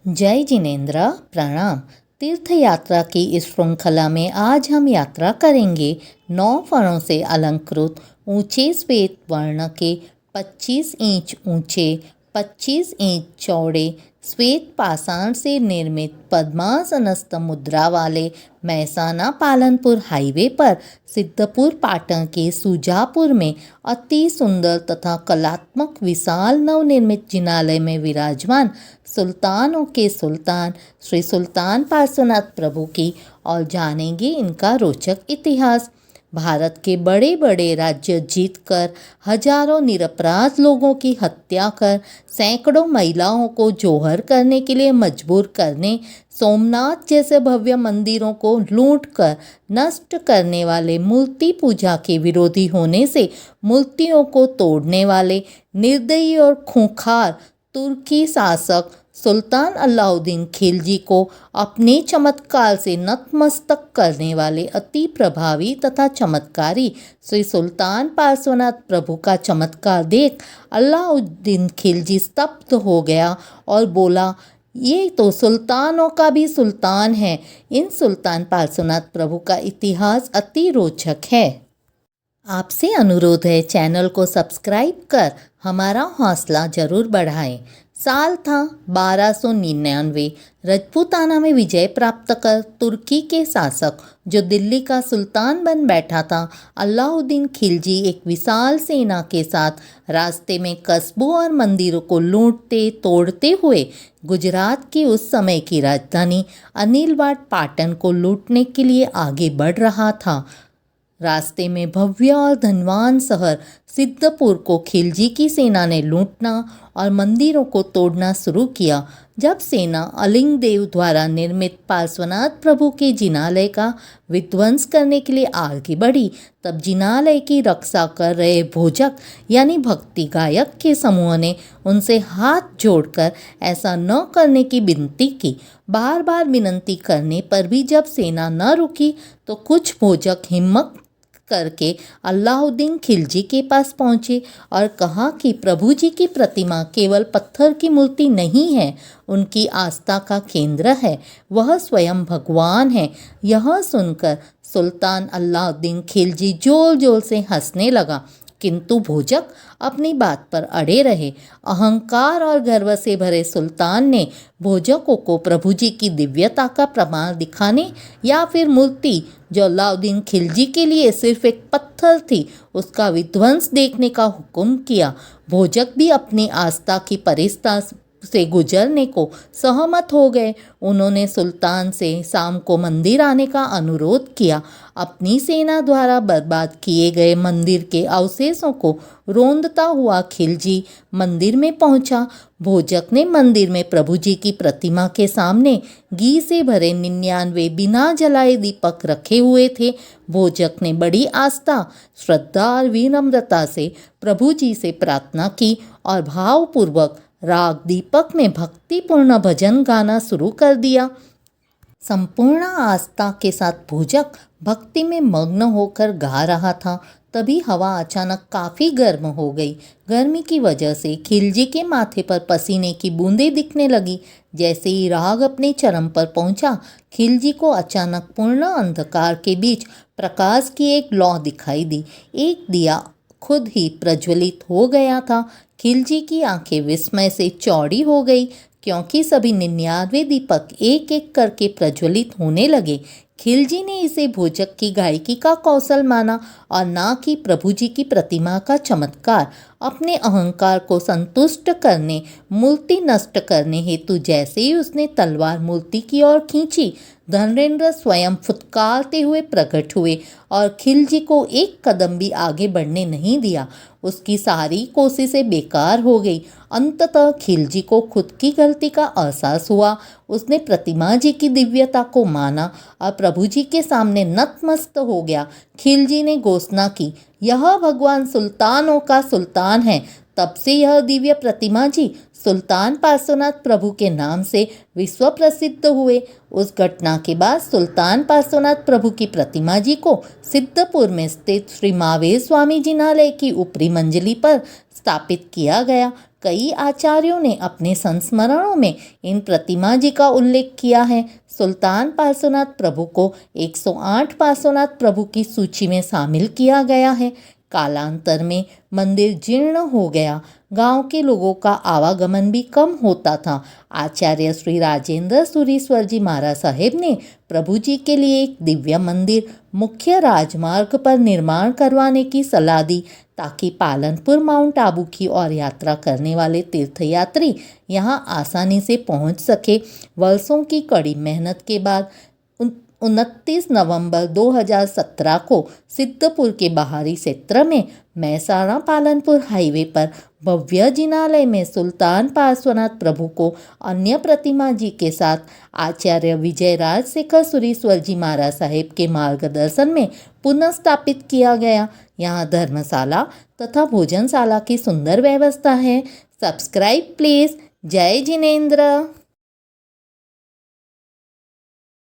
जय जिनेन्द्र, प्रणाम। तीर्थ यात्रा की इस श्रृंखला में आज हम यात्रा करेंगे 9 फरों से अलंकृत ऊंचे श्वेत वर्ण के 25 इंच ऊंचे 25 इंच चौड़े श्वेत पाषाण से निर्मित पद्मासनस्थ मुद्रा वाले महसाना पालनपुर हाईवे पर सिद्धपुर पाटन के सुजापुर में अति सुंदर तथा कलात्मक विशाल नवनिर्मित जिनालय में विराजमान सुल्तानों के सुल्तान श्री सुल्तान पार्श्वनाथ प्रभु की और जानेंगे इनका रोचक इतिहास। भारत के बड़े बड़े राज्य जीतकर हजारों निरपराध लोगों की हत्या कर सैकड़ों महिलाओं को जौहर करने के लिए मजबूर करने, सोमनाथ जैसे भव्य मंदिरों को लूट कर नष्ट करने वाले, मूर्ति पूजा के विरोधी होने से मूर्तियों को तोड़ने वाले निर्दयी और खूंखार तुर्की शासक सुल्तान अलाउद्दीन खिलजी को अपने चमत्कार से नतमस्तक करने वाले अति प्रभावी तथा चमत्कारी श्री सुल्तान पार्श्वनाथ प्रभु का चमत्कार देख अलाउद्दीन खिलजी स्तब्ध हो गया और बोला, ये तो सुल्तानों का भी सुल्तान है। इन सुल्तान पार्श्वनाथ प्रभु का इतिहास अति रोचक है। आपसे अनुरोध है, चैनल को सब्सक्राइब कर हमारा हौसला जरूर बढ़ाएं। साल था 1299। राजपूताना में विजय प्राप्त कर तुर्की के शासक जो दिल्ली का सुल्तान बन बैठा था, अलाउद्दीन खिलजी एक विशाल सेना के साथ रास्ते में कस्बों और मंदिरों को लूटते तोड़ते हुए गुजरात की उस समय की राजधानी अनिलवाड़ पाटन को लूटने के लिए आगे बढ़ रहा था। रास्ते में भव्य और धनवान शहर सिद्धपुर को खिलजी की सेना ने लूटना और मंदिरों को तोड़ना शुरू किया। जब सेना अलिंग देव द्वारा निर्मित पार्श्वनाथ प्रभु के जिनालय का विध्वंस करने के लिए आगे बढ़ी, तब जिनालय की रक्षा कर रहे भोजक यानी भक्ति गायक के समूह ने उनसे हाथ जोड़कर ऐसा न करने की विनती की। बार बार विनती करने पर भी जब सेना न रुकी तो कुछ भोजक हिम्मत करके अलाउद्दीन खिलजी के पास पहुँचे और कहा कि प्रभु जी की प्रतिमा केवल पत्थर की मूर्ति नहीं है, उनकी आस्था का केंद्र है, वह स्वयं भगवान है। यह सुनकर सुल्तान अलाउद्दीन खिलजी जोर जोर से हंसने लगा, किंतु भोजक अपनी बात पर अड़े रहे। अहंकार और गर्व से भरे सुल्तान ने भोजकों को प्रभु जी की दिव्यता का प्रमाण दिखाने या फिर मूर्ति जो अलाउद्दीन खिलजी के लिए सिर्फ एक पत्थर थी उसका विध्वंस देखने का हुक्म किया। भोजक भी अपनी आस्था की परिस्था से गुजरने को सहमत हो गए। उन्होंने सुल्तान से शाम को मंदिर आने का अनुरोध किया। अपनी सेना द्वारा बर्बाद किए गए मंदिर के अवशेषों को रोंदता हुआ खिलजी मंदिर में पहुंचा। भोजक ने मंदिर में प्रभु जी की प्रतिमा के सामने घी से भरे 99 बिना जलाए दीपक रखे हुए थे। भोजक ने बड़ी आस्था, श्रद्धा और विनम्रता से प्रभु जी से प्रार्थना की और भावपूर्वक राग दीपक में भक्तिपूर्ण भजन गाना शुरू कर दिया। संपूर्ण आस्था के साथ भोजक भक्ति में मग्न होकर गा रहा था। तभी हवा अचानक काफ़ी गर्म हो गई। गर्मी की वजह से खिलजी के माथे पर पसीने की बूंदें दिखने लगी। जैसे ही राग अपने चरम पर पहुंचा, खिलजी को अचानक पूर्ण अंधकार के बीच प्रकाश की एक लौ दिखाई दी। एक दिया खुद ही प्रज्वलित हो गया था। खिलजी की आंखें विस्मय से चौड़ी हो गई, क्योंकि सभी 99 दीपक एक एक करके प्रज्वलित होने लगे। खिलजी ने इसे भोजक की गायकी का कौशल माना और ना कि प्रभु जी की प्रतिमा का चमत्कार। अपने अहंकार को संतुष्ट करने, मूर्ति नष्ट करने हेतु जैसे ही उसने तलवार मूर्ति की ओर खींची, धनरेंद्र स्वयं फुत्कारते हुए प्रकट हुए और खिलजी को एक कदम भी आगे बढ़ने नहीं दिया। उसकी सारी कोशिशें बेकार हो गई। अंततः खिलजी को खुद की गलती का एहसास हुआ। उसने प्रतिमा जी की दिव्यता को माना और प्रभु जी के सामने नतमस्तक हो गया। खिलजी ने घोषणा की, यह भगवान सुल्तानों का सुल्तान है। तब से यह दिव्य प्रतिमा जी सुल्तान पार्श्वनाथ प्रभु के नाम से विश्व प्रसिद्ध हुए। उस घटना के बाद सुल्तान पार्श्वनाथ प्रभु की प्रतिमा जी को सिद्धपुर में स्थित श्री महावीर स्वामी जिनालय की ऊपरी मंजिली पर स्थापित किया गया। कई आचार्यों ने अपने संस्मरणों में इन प्रतिमा जी का उल्लेख किया है। सुल्तान पार्श्वनाथ प्रभु को 108 पार्श्वनाथ प्रभु की सूची में शामिल किया गया है। कालांतर में मंदिर जीर्ण हो गया, गांव के लोगों का आवागमन भी कम होता था। आचार्य श्री राजेंद्र सूरीश्वर जी महाराज साहेब ने प्रभु जी के लिए एक दिव्य मंदिर मुख्य राजमार्ग पर निर्माण करवाने की सलाह दी, ताकि पालनपुर माउंट आबू की ओर यात्रा करने वाले तीर्थयात्री यहां आसानी से पहुंच सके। वर्षों की कड़ी मेहनत के बाद 29 नवंबर 2017 को सिद्धपुर के बाहरी क्षेत्र में महसाणा पालनपुर हाईवे पर भव्य जिनालय में सुल्तान पार्श्वनाथ प्रभु को अन्य प्रतिमा जी के साथ आचार्य विजय राजशेखर सूरीश्वर जी महाराज साहेब के मार्गदर्शन में पुनः स्थापित किया गया। यहाँ धर्मशाला तथा भोजनशाला की सुंदर व्यवस्था है। Subscribe please. जय जिनेंद्र।